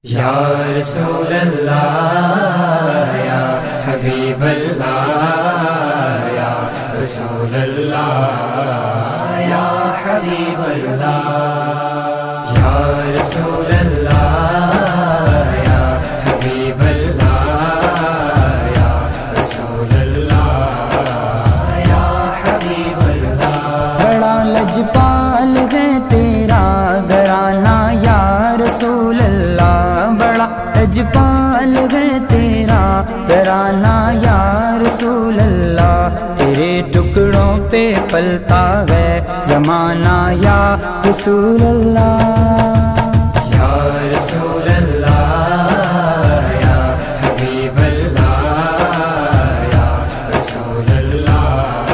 یا رسول اللہ یا حبیب اللہ یا رسول اللہ یا حبیب اللہ یا رسول اللہ یا حبیب اللہ یا رسول اللہ یا حبیب اللہ بڑا لجپال ہے تیرا گھرانہ یا رسول اللہ، بڑا لجپال ہے تیرا گھرانہ یا رسول اللہ، تیرے ٹکڑوں پہ پلتا ہے زمانہ یا رسول اللہ یا رسول اللہ یا حبیب اللہ یا رسول اللہ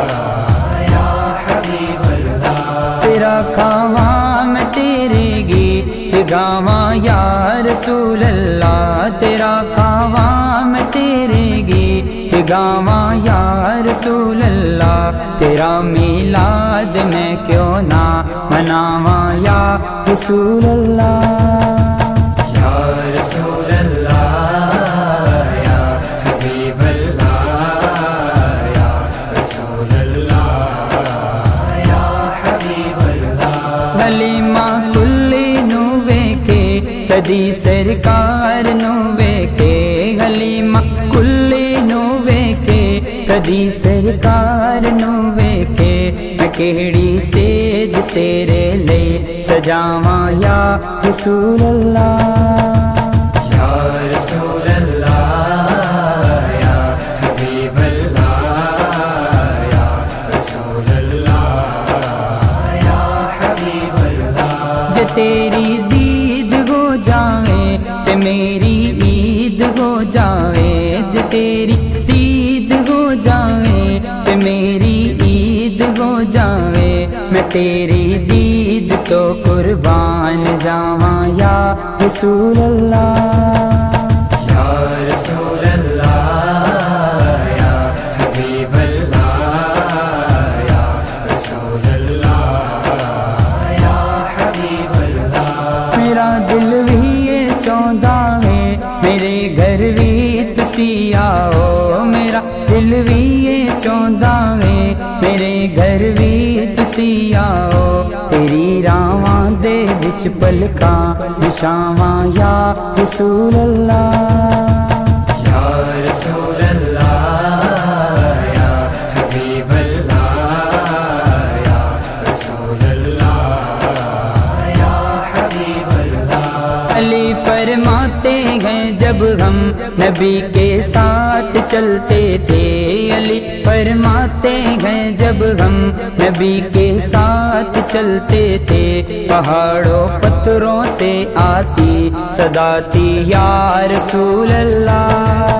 یا حبیب اللہ تیرا کھاواں میں تیرے گیت گاواں یا رسول اللہ، تیرا کھاواں میں تیرے گیت گاواں یا رسول اللہ، تیرا میلاد میں کیوں نہ مناواں یا رسول اللہ یا رسول اللہ یا حبیب اللہ یا رسول اللہ یا حبیب اللہ حلیمہ کلی نو ویکھے کدی سرکار نو ویکھے، حلیمہ کلی نو ویکھے کدی سرکار نو ویکھے، میں کیڑی سیج تیرے لئی سجاواں یا رسول اللہ یا رسول اللہ یا حبیب اللہ یا رسول اللہ یا حبیب اللہ جے تیری دید ہو جائے تے میری عید ہو جائے، جے تیری دید ہو جائے تے میری عید ہو جائے، میں تیری دید تو قربان جاواں یا رسول اللہ یا رسول اللہ یا حبیب اللہ یا رسول اللہ یا حبیب اللہ میرا دل بھی یہ چاہتا ہے میرے گھر بھی تسی آؤ، میرا دل بھی یہ چاہتا ہے میرے گھر بھی تسی آؤ، تیری راواں دے وچ پلکاں بچھاواں یا رسول اللہ یا رسول اللہ یا حبیب اللہ یا رسول اللہ یا حبیب اللہ علی فرماتے ہیں جب ہم نبی کے ساتھ چلتے تھے، علی فرماتے ہیں جب ہم نبی کے ساتھ چلتے تھے، پہاڑوں پتھروں سے آتی صدا تھی یا رسول اللہ